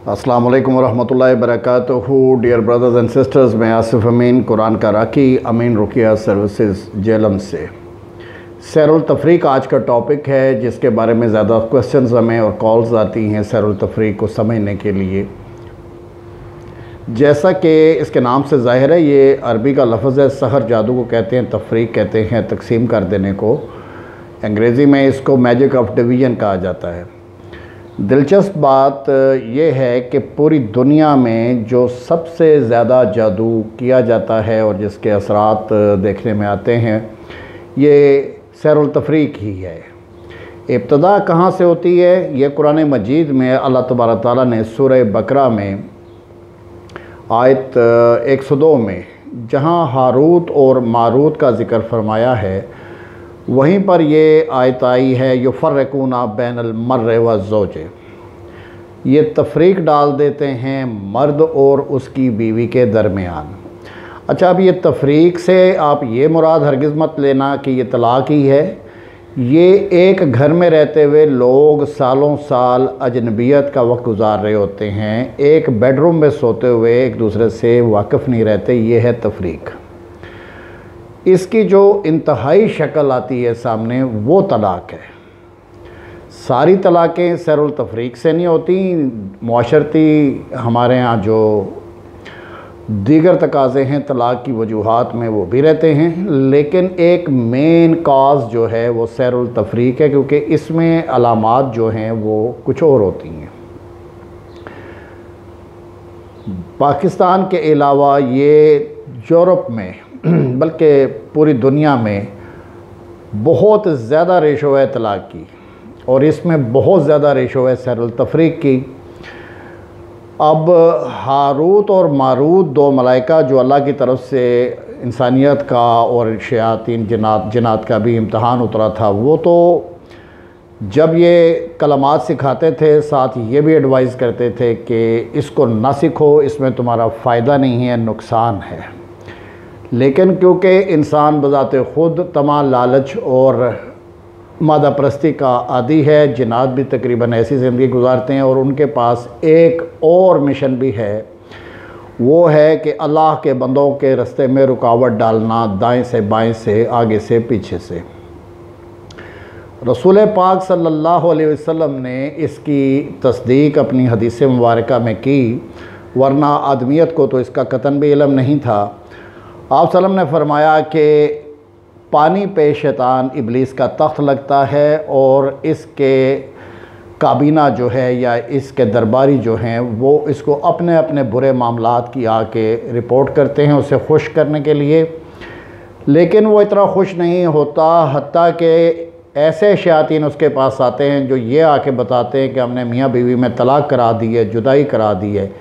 अस्सलाम वालेकुम रहमतुल्लाहि वबरकातुहू। डियर ब्रदर्स एंड सिस्टर्स, मैं आसिफ अमीन कुरान का राकी अमीन रुकिया सर्विसेज जेलम से। सैरुल तफरीक आज का टॉपिक है, जिसके बारे में ज़्यादा क्वेश्चंस हमें और कॉल्स आती हैं सैरुल तफरीक को समझने के लिए। जैसा कि इसके नाम से ज़ाहिर है, ये अरबी का लफ्ज़ है। सहर जादू को कहते हैं, तफरीक कहते हैं तकसीम कर देने को। अंग्रेज़ी में इसको मैजिक ऑफ डिवीज़न कहा जाता है। दिलचस्प बात यह है कि पूरी दुनिया में जो सबसे ज़्यादा जादू किया जाता है और जिसके असरात देखने में आते हैं, ये सैरुल तफरीक ही है। इब्तदा कहाँ से होती है? ये कुरान मजीद में अल्लाह तबारक तआला ने सूरह बकरा में आयत 102 में जहाँ हारूत और मारूत का ज़िक्र फरमाया है, वहीं पर ये आयत आई है युफ़र्रिकूना बैनल मर्र व ज़ौजे। ये तफरीक डाल देते हैं मर्द और उसकी बीवी के दरमियान। अच्छा, अब ये तफरीक से आप ये मुराद हरगिज़ मत लेना कि ये तलाक़ ही है। ये एक घर में रहते हुए लोग सालों साल अजनबियत का वक्त गुजार रहे होते हैं, एक बेडरूम में सोते हुए एक दूसरे से वाकिफ़ नहीं रहते। ये है तफरीक। इसकी जो इंतहाई शक्ल आती है सामने, वो तलाक़ है। सारी तलाक़ें सैरुल तफरीक से नहीं होती। मुआशरती हमारे यहाँ जो दीगर तकाज़े हैं तलाक़ की वजूहात में, वो भी रहते हैं, लेकिन एक मेन काज जो है वो सैरुल तफरीक है, क्योंकि इसमें अलामात जो हैं वो कुछ और होती हैं। पाकिस्तान के अलावा ये यूरोप में बल्कि पूरी दुनिया में बहुत ज़्यादा रेशो है तलाक़ की, और इसमें बहुत ज़्यादा रेशो है सैरुल तफरीक की। अब हारूत और मारूत दो मलाइका जो अल्लाह की तरफ से इंसानियत का और शयातीन जिन्नात का भी इम्तहान उतरा था, वो तो जब ये कलमात सिखाते थे, साथ ये भी एडवाइज़ करते थे कि इसको ना सीखो, इसमें तुम्हारा फ़ायदा नहीं है, नुकसान है। लेकिन क्योंकि इंसान बज़ाते ख़ुद तमा, लालच और मादा परस्ती का आदी है, जिन्नात भी तकरीबन ऐसी ज़िंदगी गुजारते हैं, और उनके पास एक और मिशन भी है। वो है कि अल्लाह के बंदों के रास्ते में रुकावट डालना, दाएं से बाएं से, आगे से पीछे से। रसूल पाक सल्लल्लाहु अलैहि वसल्लम ने इसकी तस्दीक अपनी हदीस मुबारका में की, वरना आदमियत को तो इसका कतन भी इल्म नहीं था। आप सल्लम ने फरमाया कि पानी पे शैतान इब्लीस का तख्त लगता है, और इसके काबीना जो है या इसके दरबारी जो हैं, वो इसको अपने अपने बुरे मामलात की आके रिपोर्ट करते हैं उसे खुश करने के लिए। लेकिन वो इतना खुश नहीं होता, हत्ता कि ऐसे शयातीन उसके पास आते हैं जो ये आके बताते हैं कि हमने मियाँ बीवी में तलाक़ करा दी है, जुदाई करा दी है।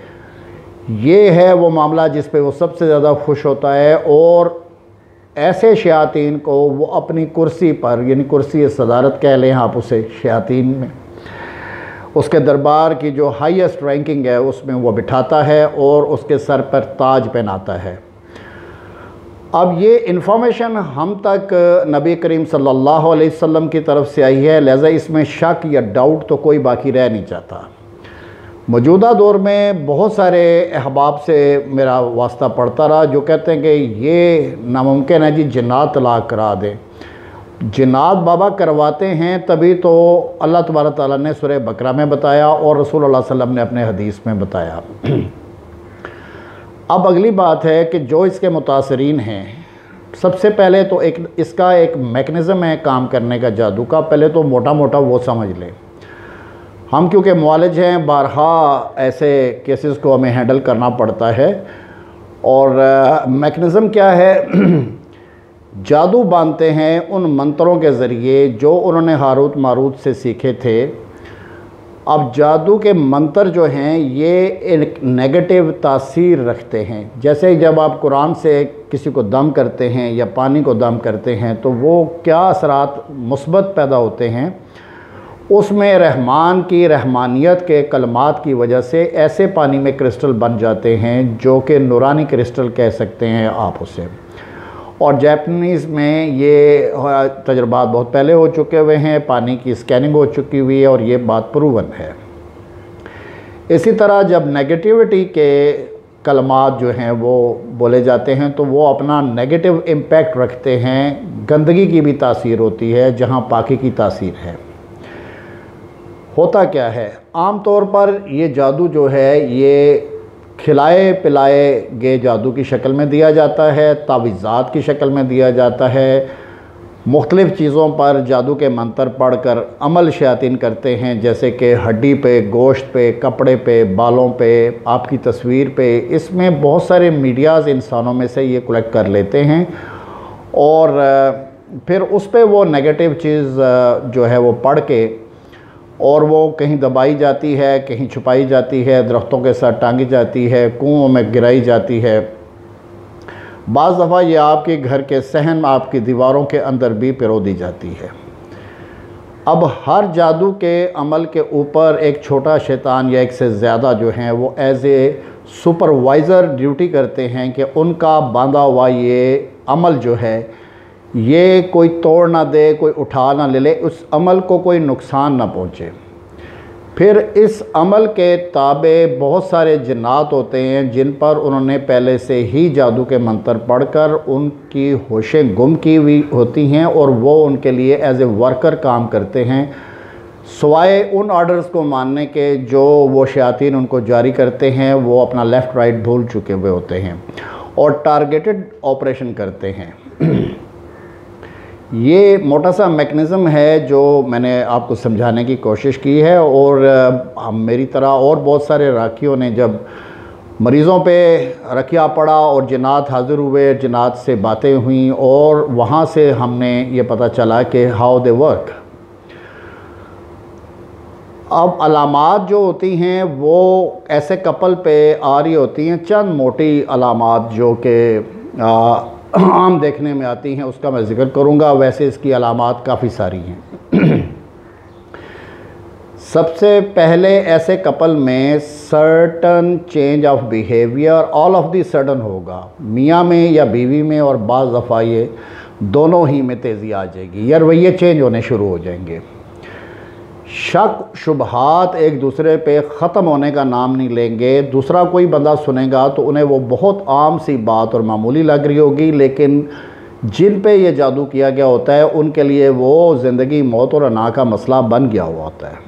ये है वो मामला जिस पे वो सबसे ज़्यादा खुश होता है। और ऐसे शयातीन को वो अपनी कुर्सी पर, यानी कुर्सी सदारत कह लें आप उसे, शयातीन में उसके दरबार की जो हाईएस्ट रैंकिंग है उसमें वो बिठाता है और उसके सर पर ताज पहनाता है। अब ये इन्फॉर्मेशन हम तक नबी करीम सल्लल्लाहु अलैहि वसल्लम की तरफ से आई है, लिहाजा इसमें शक या डाउट तो कोई बाकी रह नहीं चाहता। मौजूदा दौर में बहुत सारे अहबाब से मेरा वास्ता पड़ता रहा जो कहते हैं कि ये नामुमकिन है जी, जिन्नात तलाक़ करा दें। जिन्नात बाबा करवाते हैं तभी तो अल्लाह तबारक तआला ने सूरह बकरा में बताया और रसूल अल्लाह सल्लल्लाहु अलैहि वसल्लम ने अपने हदीस में बताया। अब अगली बात है कि जो इसके मुतासरीन हैं, सबसे पहले तो इसका एक मैकेनिज़्म है काम करने का जादू का। पहले तो मोटा मोटा वो समझ लें। हम क्योंकि मुआलिज हैं, बारहा ऐसे केसेस को हमें हैंडल करना पड़ता है। और मैकेनिज़्म क्या है? जादू बांधते हैं उन मंत्रों के ज़रिए जो उन्होंने हारूत मारूत से सीखे थे। अब जादू के मंत्र जो हैं ये एक नेगेटिव तासीर रखते हैं। जैसे जब आप कुरान से किसी को दम करते हैं या पानी को दम करते हैं, तो वो क्या असरात मुस्बत पैदा होते हैं। उसमें रहमान की रहमानियत के कलमात की वजह से ऐसे पानी में क्रिस्टल बन जाते हैं जो कि नूरानी क्रिस्टल कह सकते हैं आप उसे। और जापानीज़ में ये तजुर्बात बहुत पहले हो चुके हुए हैं, पानी की स्कैनिंग हो चुकी हुई है और ये बात प्रूवन है। इसी तरह जब नेगेटिविटी के कलमात जो हैं वो बोले जाते हैं तो वो अपना नेगेटिव इम्पैक्ट रखते हैं। गंदगी की भी तासीर होती है जहाँ पाकी की तासीर है। होता क्या है, आम तौर पर ये जादू जो है ये खिलाए पिलाए गए जादू की शक्ल में दिया जाता है, तावीज़ात की शक्ल में दिया जाता है। मुख्तलिफ़ चीज़ों पर जादू के मंत्र पढ़कर अमल शयातीन करते हैं, जैसे कि हड्डी पे, गोश्त पे, कपड़े पे, बालों पे, आपकी तस्वीर पे। इसमें बहुत सारे मीडियाज़ इंसानों में से ये कलेक्ट कर लेते हैं और फिर उस पर वो नेगेटिव चीज़ जो है वो पढ़ के और वो कहीं दबाई जाती है, कहीं छुपाई जाती है, दरख्तों के साथ टांगी जाती है, कुओं में गिराई जाती है। बाज़ दफ़ा ये आपके घर के सहन, आपकी दीवारों के अंदर भी पिरो दी जाती है। अब हर जादू के अमल के ऊपर एक छोटा शैतान या एक से ज़्यादा जो हैं वो एज़ ए सुपरवाइज़र ड्यूटी करते हैं कि उनका बांधा हुआ ये अमल जो है ये कोई तोड़ ना दे, कोई उठा ना ले ले, उस अमल को कोई नुकसान ना पहुँचे। फिर इस अमल के ताबे बहुत सारे जिन्नात होते हैं जिन पर उन्होंने पहले से ही जादू के मंत्र पढ़कर उनकी होशें गुम की हुई होती हैं और वो उनके लिए एज ए वर्कर काम करते हैं, सिवाय उन ऑर्डर्स को मानने के जो वो शयातीन उनको जारी करते हैं। वो अपना लेफ़्ट राइट भूल चुके हुए होते हैं और टारगेटेड ऑपरेशन करते हैं। ये मोटा सा मैकेनिज़्म है जो मैंने आपको समझाने की कोशिश की है और मेरी तरह और बहुत सारे राखियों ने जब मरीज़ों पे रखिया पड़ा और जिन्नात हाज़िर हुए, जिन्नात से बातें हुई और वहाँ से हमने ये पता चला कि हाउ दे वर्क। अब अलामात जो होती हैं वो ऐसे कपल पे आ रही होती हैं, चंद मोटी अलामात जो कि आम देखने में आती हैं, उसका मैं ज़िक्र करूँगा। वैसे इसकी अलामात काफ़ी सारी हैं। सबसे पहले ऐसे कपल में certain change of behaviour all of the sudden होगा, मियाँ में या बीवी में, और बाज़ दफ़ा ये दोनों ही में तेज़ी आ जाएगी या रवैये चेंज होने शुरू हो जाएंगे। शक शुबहात एक दूसरे पे ख़त्म होने का नाम नहीं लेंगे। दूसरा कोई बंदा सुनेगा तो उन्हें वो बहुत आम सी बात और मामूली लग रही होगी, लेकिन जिन पे ये जादू किया गया होता है उनके लिए वो ज़िंदगी मौत और अना का मसला बन गया हुआ होता है।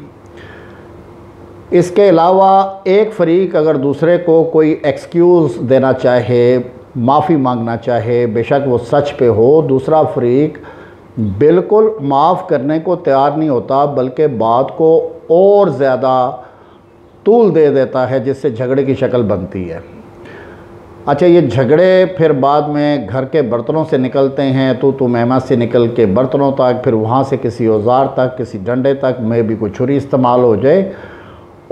इसके अलावा एक फ़रीक अगर दूसरे को कोई एक्सक्यूज़ देना चाहे, माफ़ी मांगना चाहे, बेशक वो सच पे हो, दूसरा फ़रीक बिल्कुल माफ़ करने को तैयार नहीं होता, बल्कि बात को और ज़्यादा तूल दे देता है, जिससे झगड़े की शक्ल बनती है। अच्छा, ये झगड़े फिर बाद में घर के बर्तनों से निकलते हैं, तो मेहमान से निकल के बर्तनों तक, फिर वहाँ से किसी औजार तक, किसी डंडे तक में भी कोई छुरी इस्तेमाल हो जाए।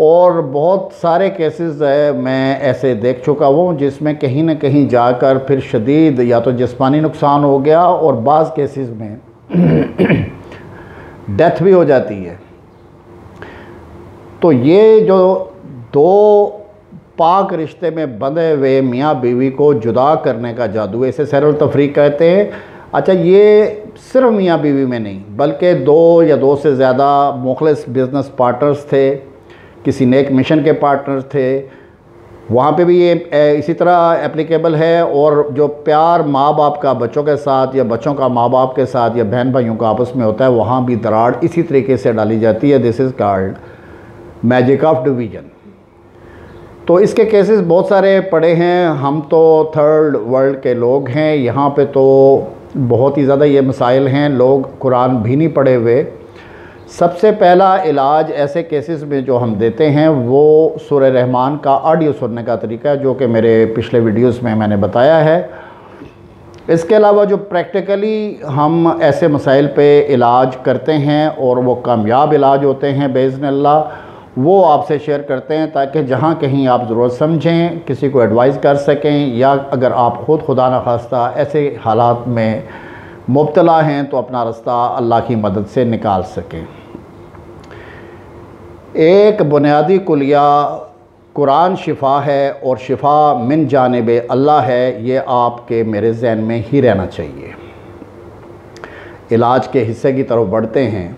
और बहुत सारे केसेस है मैं ऐसे देख चुका हूँ जिसमें कहीं ना कहीं जाकर फिर शदीद या तो जिस्मानी नुकसान हो गया और बाज़ केसेस में डेथ भी हो जाती है। तो ये जो दो पाक रिश्ते में बंधे हुए मियाँ बीवी को जुदा करने का जादू, इसे सैरुल तफरीक कहते हैं। अच्छा, ये सिर्फ मियाँ बीवी में नहीं बल्कि दो या दो से ज़्यादा मुखलिस बिज़नेस पार्टनर्स थे, किसी नेक मिशन के पार्टनर थे, वहाँ पे भी ये इसी तरह एप्लीकेबल है। और जो प्यार माँ बाप का बच्चों के साथ या बच्चों का माँ बाप के साथ या बहन भाइयों का आपस में होता है, वहाँ भी दरार इसी तरीके से डाली जाती है। This is called magic of division. तो इसके केसेस बहुत सारे पड़े हैं। हम तो थर्ड वर्ल्ड के लोग हैं, यहाँ पे तो बहुत ही ज़्यादा ये मसाइल हैं, लोग कुरान भी नहीं पढ़े हुए। सबसे पहला इलाज ऐसे केसेस में जो हम देते हैं वो सूरह रहमान का ऑडियो सुनने का तरीका है, जो कि मेरे पिछले वीडियोस में मैंने बताया है। इसके अलावा जो प्रैक्टिकली हम ऐसे मसाइल पे इलाज करते हैं और वो कामयाब इलाज होते हैं बेइज़्निल्लाह, वो आपसे शेयर करते हैं ताकि जहाँ कहीं आप ज़रूरत समझें, किसी को एडवाइस कर सकें, या अगर आप ख़ुद खुदा न खास्ता ऐसे हालात में मुब्तला हैं तो अपना रास्ता अल्लाह की मदद से निकाल सकें। एक बुनियादी कुलिया कुरान शिफा है और शिफा मिन जानिब अल्लाह है, ये आपके मेरे ज़हन में ही रहना चाहिए। इलाज के हिस्से की तरफ बढ़ते हैं।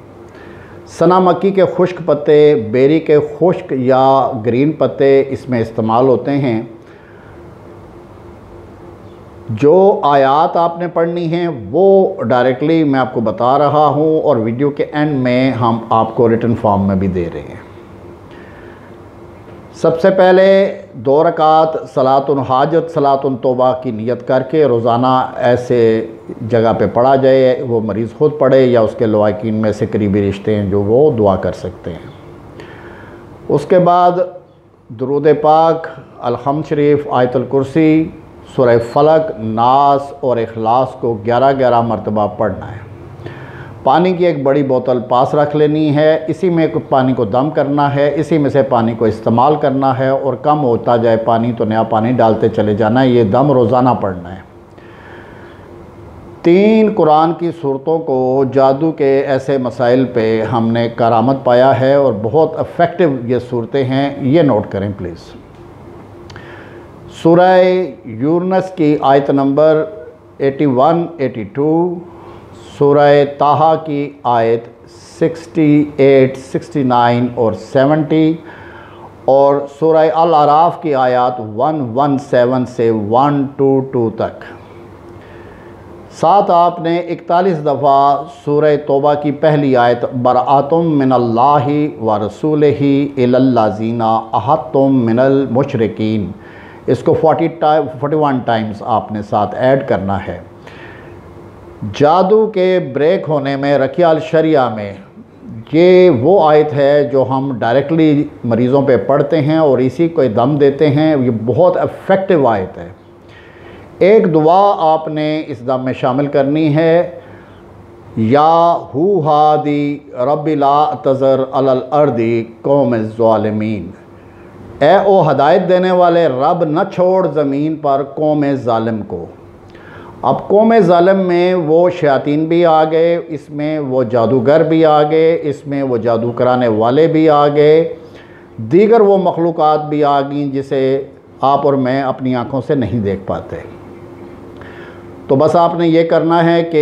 सना मक्की के खुश्क पत्ते, बेरी के खुश्क या ग्रीन पत्ते इसमें इस्तेमाल होते हैं। जो आयात आपने पढ़नी है वो डायरेक्टली मैं आपको बता रहा हूँ और वीडियो के एंड में हम आपको रिटन फॉर्म में भी दे रहे हैं। सबसे पहले 2 रकात सलातुन हाजत सलातुन तौबा की नियत करके रोज़ाना ऐसे जगह पे पढ़ा जाए, वो मरीज़ ख़ुद पढ़े या उसके लवाकिन में से करीबी रिश्ते हैं जो वो दुआ कर सकते हैं। उसके बाद दुरूद पाक, अलहम्द शरीफ, आयतुल कुर्सी, सूरह फलक, नास और इखलास को 11-11 मरतबा पढ़ना है। पानी की एक बड़ी बोतल पास रख लेनी है, इसी में पानी को दम करना है, इसी में से पानी को इस्तेमाल करना है और कम होता जाए पानी तो नया पानी डालते चले जाना है। ये दम रोज़ाना पढ़ना है। 3 कुरान की सूरतों को जादू के ऐसे मसाइल पे हमने करामत पाया है और बहुत इफ़ेक्टिव ये सूरतें हैं, ये नोट करें प्लीज़। सूरह यूनुस की आयत नंबर 81, 82, सूरह ताहा की आयत 68, 69 और 70 और सूरह अल अराफ की आयत 117 से 122 तक। साथ आपने 41 दफ़ा सूरह तौबा की पहली आयत बराअतुम मिनल्लाहि व रसूलिही इलल्लाज़ीना अहदतुम मिनल मुशरिकीन, इसको 41 टाइम्स आपने साथ ऐड करना है। जादू के ब्रेक होने में रकिया अल शरिया में ये वो आयत है जो हम डायरेक्टली मरीज़ों पे पढ़ते हैं और इसी को दम देते हैं। ये बहुत इफ़ेक्टिव आयत है। एक दुआ आपने इस दम में शामिल करनी है, या हू हादी रब्बी ला तज़र अलल अर्दी कौम ज़ालिमीन, ए ओ हदायत देने वाले रब न छोड़ ज़मीन पर कौम ज़ालिम को। अब कौम ज़ालिम में वो शयातीन भी आ गए, इसमें वो जादूगर भी आ गए, इसमें वो जादू कराने वाले भी आ गए, दीगर वो मखलूक़ात भी आ गई जिसे आप और मैं अपनी आँखों से नहीं देख पाते। तो बस आपने ये करना है कि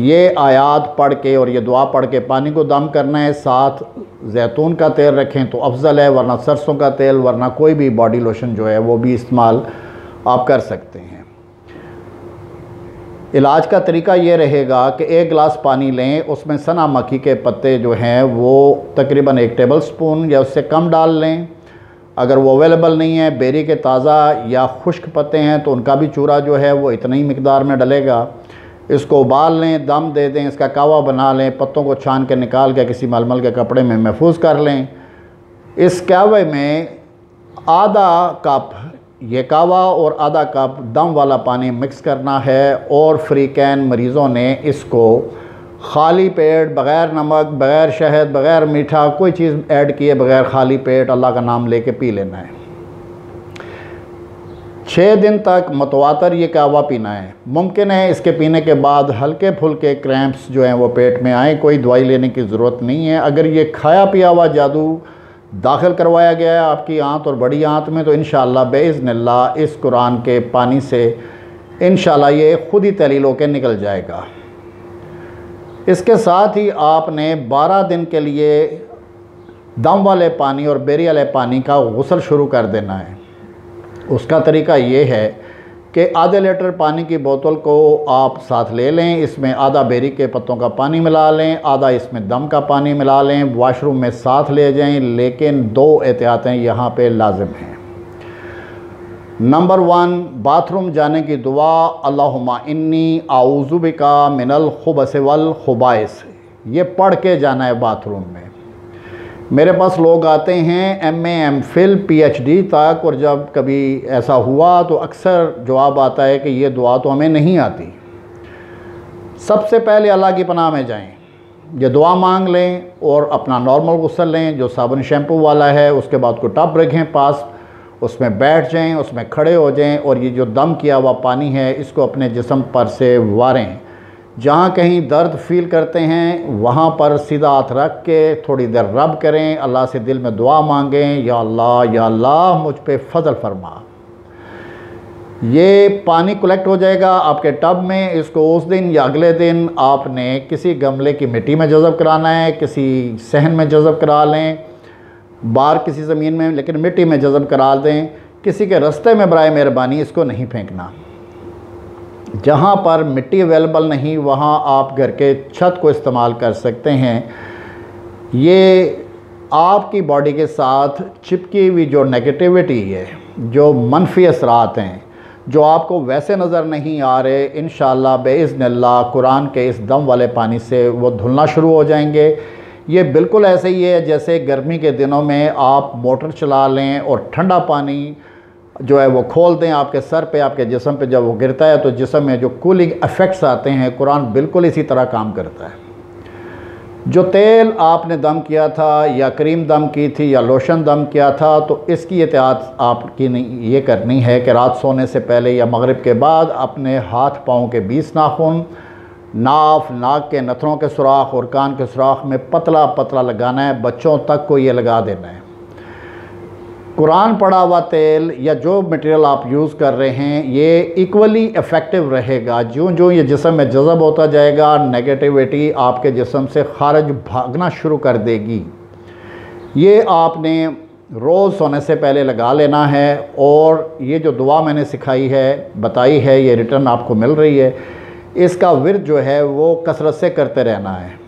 ये आयात पढ़ के और ये दुआ पढ़ के पानी को दम करना है। साथ जैतून का तेल रखें तो अफजल है, वरना सरसों का तेल, वरना कोई भी बॉडी लोशन जो है वो भी इस्तेमाल आप कर सकते हैं। इलाज का तरीका ये रहेगा कि 1 गिलास पानी लें, उसमें सना मक्खी के पत्ते जो हैं वो तकरीबन 1 टेबल स्पून या उससे कम डाल लें। अगर वो अवेलेबल नहीं है, बेरी के ताज़ा या खुश्क पत्ते हैं तो उनका भी चूरा जो है वो इतनी ही मिकदार में डलेगा। इसको उबाल लें, दम दे दें, इसका कावा बना लें, पत्तों को छान के निकाल के किसी मलमल के कपड़े में महफूज कर लें। इस कावे में आधा कप ये कावा और आधा कप दम वाला पानी मिक्स करना है और फ्री कैन मरीज़ों ने इसको खाली पेट, बग़ैर नमक, बग़ैर शहद, बग़ैर मीठा, कोई चीज़ ऐड किए बग़ैर खाली पेट अल्लाह का नाम लेके पी लेना है। 6 दिन तक मतवातर ये कावा पीना है। मुमकिन है इसके पीने के बाद हल्के फुल्के क्रैम्प्स जो हैं वो पेट में आए, कोई दवाई लेने की ज़रूरत नहीं है। अगर ये खाया पिया हुआ जादू दाखिल करवाया गया है आपकी आंत और बड़ी आंत में तो इंशाअल्लाह बेइज़्निल्लाह इस कुरान के पानी से इंशाअल्लाह ये खुद ही तहलील होकर निकल जाएगा। इसके साथ ही आपने 12 दिन के लिए दम वाले पानी और बेरी वाले पानी का गुस्ल शुरू कर देना है। उसका तरीका ये है कि आधे लीटर पानी की बोतल को आप साथ ले लें, इसमें आधा बेरी के पत्तों का पानी मिला लें, आधा इसमें दम का पानी मिला लें, वॉशरूम में साथ ले जाएं, लेकिन 2 एहतियातें यहाँ पे लाजिम हैं। नंबर 1, बाथरूम जाने की दुआ अल्लाहुम्मा इन्नी आऊज़ु बिका मिनल खुबस वल खुबाइस, ये पढ़ के जाना है बाथरूम में। मेरे पास लोग आते हैं MA MPhil PhD तक और जब कभी ऐसा हुआ तो अक्सर जवाब आता है कि ये दुआ तो हमें नहीं आती। सबसे पहले अल्लाह की पनाह में जाएं, ये दुआ मांग लें और अपना नॉर्मल गुस्ल लें जो साबुन शैम्पू वाला है। उसके बाद को टब रखें पास, उसमें बैठ जाएं, उसमें खड़े हो जाएं और ये जो दम किया हुआ पानी है इसको अपने जिस्म पर से वारें। जहाँ कहीं दर्द फील करते हैं वहाँ पर सीधा हाथ रख के थोड़ी देर रब करें, अल्लाह से दिल में दुआ मांगें, या अल्लाह मुझ पे फ़ज़ल फरमा। ये पानी कलेक्ट हो जाएगा आपके टब में। इसको उस दिन या अगले दिन आपने किसी गमले की मिट्टी में जज़ब कराना है, किसी सहन में जज़ब करा लें, बाहर किसी ज़मीन में, लेकिन मिट्टी में जज़ब करा दें। किसी के रास्ते में बराए मेहरबानी इसको नहीं फेंकना। जहाँ पर मिट्टी अवेलेबल नहीं वहाँ आप घर के छत को इस्तेमाल कर सकते हैं। ये आपकी बॉडी के साथ चिपकी हुई जो नेगेटिविटी है, जो मनफी असरात हैं, जो आपको वैसे नज़र नहीं आ रहे, इंशाअल्लाह बेइज़्निल्लाह कुरान के इस दम वाले पानी से वो धुलना शुरू हो जाएंगे। ये बिल्कुल ऐसे ही है जैसे गर्मी के दिनों में आप मोटर चला लें और ठंडा पानी जो है वो खोल दें आपके सर पे, आपके जिस्म पे, जब वो गिरता है तो जिस्म में जो कूलिंग इफ़ेक्ट्स आते हैं, कुरान बिल्कुल इसी तरह काम करता है। जो तेल आपने दम किया था या क्रीम दम की थी या लोशन दम किया था, तो इसकी एहतियात आपकी नहीं ये करनी है कि रात सोने से पहले या मगरिब के बाद अपने हाथ पाँव के 20 नाखून, नाक के नथनों के सुराख और कान के सुराख में पतला पतला लगाना है। बच्चों तक को ये लगा देना है। कुरान पढ़ा हुआ तेल या जो मटेरियल आप यूज़ कर रहे हैं ये इक्वली इफ़ेक्टिव रहेगा। जो जो ये जिस्म में जज़ब होता जाएगा, नेगेटिविटी आपके जिस्म से खारिज भागना शुरू कर देगी। ये आपने रोज़ सोने से पहले लगा लेना है। और ये जो दुआ मैंने सिखाई है, बताई है, ये रिटर्न आपको मिल रही है, इसका विर्द जो है वो कसरत से करते रहना है।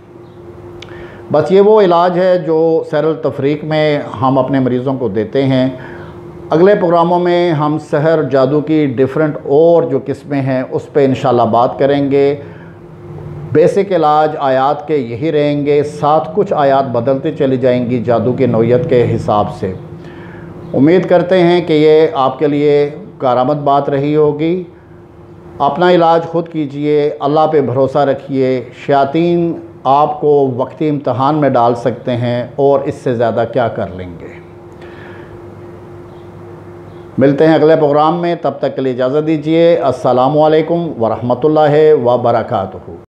बस ये वो इलाज है जो सहर तफरीक में हम अपने मरीज़ों को देते हैं। अगले प्रोग्रामों में हम सहर जादू की डिफरेंट और जो किस्में हैं उस पर इंशाल्लाह बात करेंगे। बेसिक इलाज आयात के यही रहेंगे, साथ कुछ आयात बदलती चली जाएंगी जादू की नौयत के हिसाब से। उम्मीद करते हैं कि ये आपके लिए कारआमद बात रही होगी। अपना इलाज ख़ुद कीजिए, अल्लाह पे भरोसा रखिए। शयातीन आपको वक्ती इम्तहान में डाल सकते हैं और इससे ज़्यादा क्या कर लेंगे। मिलते हैं अगले प्रोग्राम में, तब तक के लिए इजाज़त दीजिए। अस्सलामु अलैकुम वरहमतुल्लाहि व बरकातुहू।